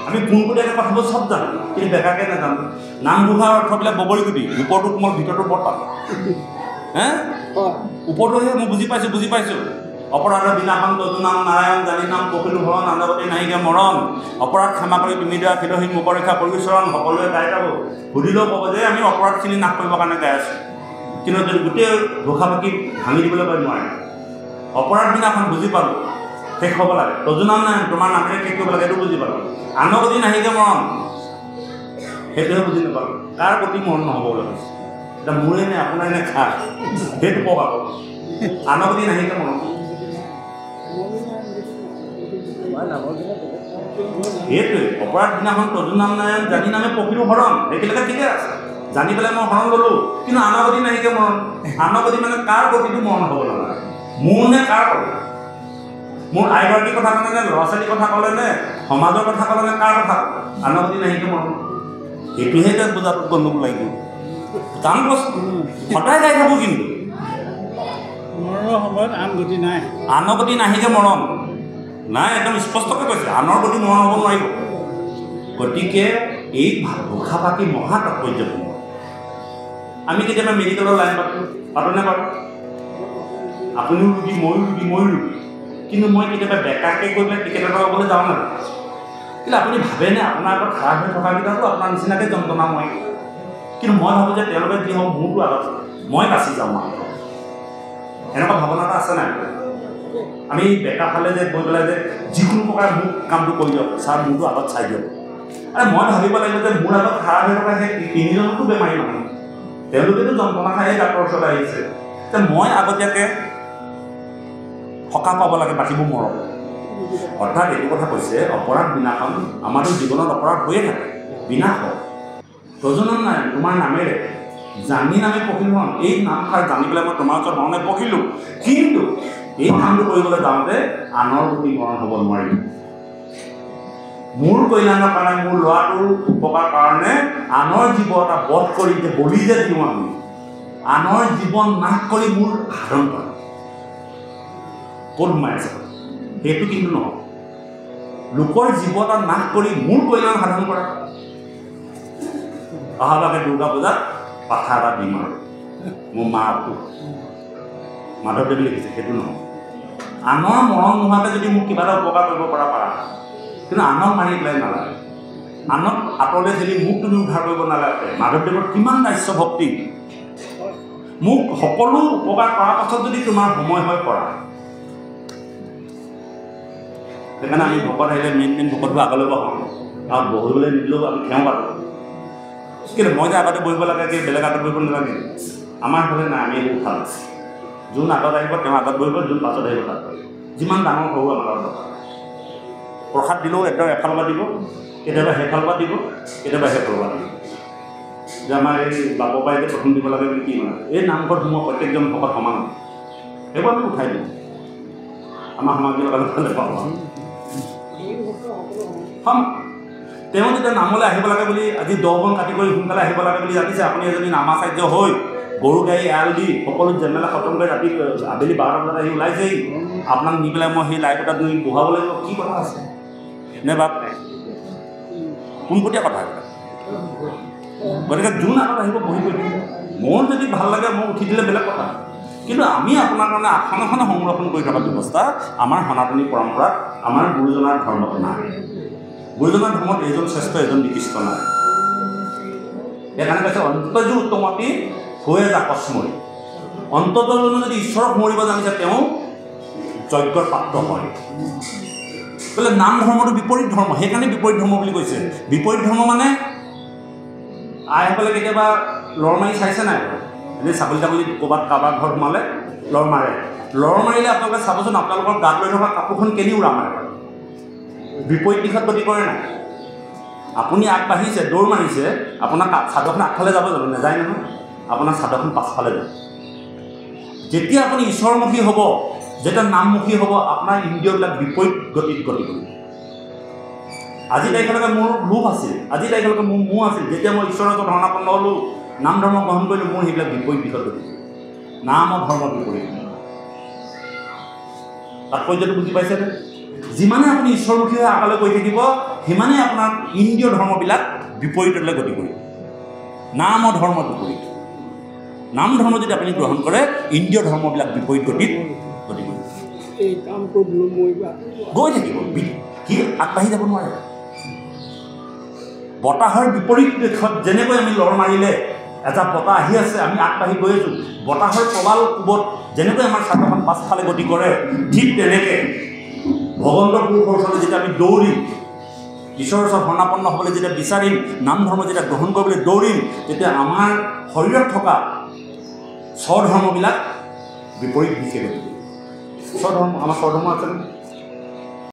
আমি পোনপটীয়াকৈ কথাবোৰ চব জানো কিন্তু বেকাকৈ নাজানো নামঘোষাৰ অৰ্থবিলাক বগৰীগুটি ওপৰটো কোমল ভিতৰটো বৰ টান হে ওপৰটোহে মই বুজি পাইছোঁ অপৰাধৰ দিনাখন তদু নাম নাৰায়ণ জানি নাম পখিলো হৰণ আন্দাৱতী নাহিকে মৰণ অপৰাধ ক্ষমা কৰি তুমি দিয়া ফিলহীন মুখৰেখা পৰিচৰণ সকলোৱে গাই যাব সুধিলেও ক'ব যে আমি অপৰাধখিনি নাশ কৰিবৰ কাৰণে গাই আছোঁ কিন্তু যদি গোটেই ঘোষা বাকী ভাঙি দিবলৈ পাৰি নোৱাৰে অপৰাধ দিনাখন বুজি পালোঁ শেষ হ'ব লাগে তদু নাম নাই তোমাৰ নামেৰে শেষ কৰিব লাগে সেইটো বুজি পালোঁ আনগতি নাহিকে মৰণ সেইটোহে বুজি নাপালোঁ কাৰ প্ৰতি মৰণ নহ'ব বুলি কৈছে এতিয়া মোৰে নে আপোনাৰ নে খা সেইটো কওক আকৌ আনগতি নাহিকে মৰণ সেইটোৱে অপৰাধ দিনাখন তদু নাম নাৰায়ণ জানি নামে পখিলো হৰণ সেইবিলাকে ঠিকে আছে জানি পেলাই মই হৰণ ল'লোঁ কিন্তু আনগতি নাহিকে মৰণ আনগতি মানে কাৰ প্ৰতিটো মৰণ হ'ব নালাগে মোৰ নে কাৰ ক'লে মোৰ আইগৰাকীৰ কথা ক'লে নে ল'ৰা ছোৱালীৰ কথা ক'লে নে সমাজৰ কথা ক'লে নে কাৰ কথা ক'লে আনগতি নাহিকে মৰণ সেইটোহে এতিয়া বুজাটো গণ্ডগোল লাগিব টান বস্তু সদায় গাই থাকোঁ কিন্তু মৰণৰ সময়ত আন গতি নাই আনগতি নাহিকে মৰণ নাই একদম স্পষ্টকৈ কৈছে আনৰ গতি মৰণ হ'ব নোৱাৰিব গতিকে এই ঘোষা পাতি মহা তাৎপৰ্যপূৰ্ণ আমি কেতিয়াবা মেডিকেলৰ লাইন পাতোনে বাৰু আপুনিও ৰোগী ময়ো ৰোগী কিন্তু মই কেতিয়াবা বেকাকৈ গৈ পেলাই টিকেট এটা ল'বলৈ যাওঁ নাই কিন্তু আপুনি ভাবেনে আপোনাৰ আগত খাৰাপ হৈ থকাকেইটাতো আপোনাৰ নিচিনাকৈ যন্ত্ৰণা মই কিন্তু মই ভাবোঁ যে তেওঁলোকে যি হওক মোৰতো আগত মই বাচি যাওঁ মানুহ এনেকুৱা ভাৱনা এটা আছে নাই আমি বেকা ফালে যে গৈ পেলাই যে যিকোনো প্ৰকাৰে মোক কামটো কৰি দিয়ক ছাৰ মোৰতো আগত চাই দিয়ক আৰু মই ভাবিব লাগিব যে মোৰ আগত খাৰাপ হৈ থকা সেই তিনিজনতো বেমাৰী মানুহ তেওঁলোকেতো যন্ত্ৰণা খাই ডাক্তৰৰ ওচৰত আহিছে যে মই আগতীয়াকৈ সকাহ পাব লাগে বাকীবোৰ মৰম অৰ্থাৎ এইটো কথা কৈছে অপৰাধ বিনাশন আমাৰতো জীৱনত অপৰাধ হৈয়ে থাকে বিনাশ হয় প্ৰয়োজন নাই তোমাৰ নামেৰে জানি নামে পখিলো এই নামষাৰ জানি পেলাই মই তোমাৰ ওচৰত মৰণে পখিলোঁ কিন্তু এই কামটো কৰিবলৈ যাওঁতে আনৰ প্ৰতি মৰণ হ'ব নোৱাৰিম মোৰ কল্যাণৰ কাৰণে মোৰ ল'ৰাটোৰ উপকাৰ কাৰণে আনৰ জীৱ এটা বধ কৰি যে বলি যে দিওঁ আমি আনৰ জীৱন নাশ কৰি মোৰ সাধন কৰে ক'ত সোমাই আছে সেইটো কিন্তু নহয় লোকৰ জীৱ এটা নাশ কৰি মোৰ কল্যাণ সাধন কৰা অহাবাকে দুৰ্গা পূজাত পাঠা এটা দিম আৰু মোৰ মাকো মাধৱদেৱে লিখিছে সেইটো নহয় আনৰ মৰণ নোহোৱাকৈ যদি মোক কিবা এটা উপকাৰ কৰিব পাৰা কিন্তু আনক মাৰি পেলাই নালাগে আনক আঁতৰলৈ ঠেলি মোক তুমি উদ্ধাৰ কৰিব নালাগে মাধৱদেৱৰ কিমান দাস্য ভক্তি মোক সকলো উপকাৰ কৰাৰ পাছত যদি তোমাৰ সময় হৈ কৰা সেইকাৰণে আমি ভকত আহিলে মেইন ভকতবোৰ আগলৈ বহাওঁ আৰু বহিবলৈ নিদিলেও আমি খেওঁ পাতোঁ কিন্তু মই যে আগতে বহিব লাগে কি বেলেগ আগত বহিব নালাগে আমাৰ হ'লে নাই আমি এইবোৰ ভাল যোন আগত আহিব তেওঁ আগত বহিব যোন পাছত আহিব তাত যিমান ডাঙৰ সৰু আমাৰ লগত প্ৰসাদ দিলেও একদম এফালৰ পৰা দিব কেতিয়াবা সেইফালৰ পৰা দিব কেতিয়াবা সেইফালৰ পৰা দিব যে আমাৰ এই বাপৰ পৰাই যে প্ৰথম দিব লাগে বুলি কি মানে এই নামঘৰত সোমোৱা প্ৰত্যেকজন ভকত সমান সেইবোৰ আমি উঠাই দিওঁ আমাৰ সমাজৰ লগত ভালে পাব তেওঁ যেতিয়া নামলৈ আহিব লাগে বুলি আজি 10 বন কাটি কৰি সোনকালে আহিব লাগে বুলি জানিছে আপুনি এজনী নামাচাৰ্য হৈ গৰু গাড়ী এৰাল দি সকলো জেমেলা খতম কৰি ৰাতি আবেলি 12টা বজাত আহি ওলাইছেই আপোনাক নি পেলাই মই সেই লাইট এটাত নি বহাব লাগিব কি কথা আছে নে বাপ পোনপটীয়া কথা গতিকে যোন আগত আহিব বহি গৈ মোৰ যদি ভাল লাগে মই উঠি দিলে বেলেগ কথা কিন্তু আমি আপোনাৰ কাৰণে আসন আসনে সংৰক্ষণ কৰি থকা ব্যৱস্থা আমাৰ সনাতনী পৰম্পৰাত আমাৰ গুৰুজনাৰ ধৰ্মত নাই গুৰুজনাৰ ধৰ্মত এজন শ্ৰেষ্ঠ এজন বিশিষ্ট নাই সেইকাৰণে কৈছে অন্তৰ্যু উত্তমতি হৈয়ে যাক কস্মৰি অন্তৰ্জনে যদি ঈশ্বৰক মৰিব জানিছে তেওঁ যজ্ঞৰ পাত্ৰ হয় বোলে নাম ধৰ্মটো বিপৰীত ধৰ্ম সেইকাৰণে বিপৰীত ধৰ্ম বুলি কৈছে বিপৰীত ধৰ্ম মানে আইসকলে কেতিয়াবা লৰ মাৰি চাইছে নাই এনেই ছাগলী তাগলী ক'ৰবাত কাৰোবাৰ ঘৰত সোমালে লৰ মাৰে লৰ মাৰিলে আপোনালোকে চাবচোন আপোনালোকৰ গাত লৈ থকা কাপোৰখন কেনি উৰা মাৰে বিপৰীত দিশত গতি কৰে নাই আপুনি আগবাঢ়িছে দৌৰ মাৰিছে আপোনাৰ চাদৰখন আগফালে যাব জানো নাযায় নহয় আপোনাৰ চাদৰখন পাছফালে যাব যেতিয়া আপুনি ঈশ্বৰমুখী হ'ব যেতিয়া নামমুখী হ'ব আপোনাৰ ইন্দ্ৰিয়বিলাক বিপৰীত গতিত গতি কৰিব আজি তাৰিখলৈকে মোৰ লোভ আছিল আজি তাৰিখলৈকে মোৰ মোহ আছিল যেতিয়া মই ঈশ্বৰৰ ওচৰত শৰণাপন্ন হ'লোঁ নাম ধৰ্ম গ্ৰহণ কৰিলোঁ মোৰ সেইবিলাক বিপৰীত দিশত গতি নাম ধৰ্ম বিপৰীত তাৎপৰ্যটো বুজি পাইছেনে যিমানে আপুনি ঈশ্বৰমুখী হৈ আগলৈ গৈ থাকিব সিমানেই আপোনাৰ ইন্দ্ৰিয় ধৰ্মবিলাক বিপৰীতলৈ গতি কৰিব নাম ধৰ্ম বিপৰীত নাম ধৰ্ম যদি আপুনি গ্ৰহণ কৰে ইন্দ্ৰিয় ধৰ্মবিলাক বিপৰীত গতিত গতি কৰিব এই কাম কৰিলোঁ মই গৈ থাকিব কি আগবাঢ়ি যাব নোৱাৰে বতাহৰ বিপৰীত দিশত যেনেকৈ আমি লৰ মাৰিলে এটা বতাহ আহি আছে আমি আগবাঢ়ি গৈ আছোঁ বতাহৰ প্ৰবাল কোবত যেনেকৈ আমাৰ চাদৰখন পাছফালে গতি কৰে ঠিক তেনেকৈ ভগৱন্তৰ পুৰুষৰ ওচৰলৈ যেতিয়া আমি দৌৰিম ঈশ্বৰৰ ওচৰত শৰণাপন্ন হ'বলৈ যেতিয়া বিচাৰিম নাম ধৰ্ম যেতিয়া গ্ৰহণ কৰিবলৈ দৌৰিম তেতিয়া আমাৰ শৰীৰত থকা স্বধৰ্মবিলাক বিপৰীত দিশে গতি স্বধৰ্ম আমাৰ স্বধৰ্ম আছেনে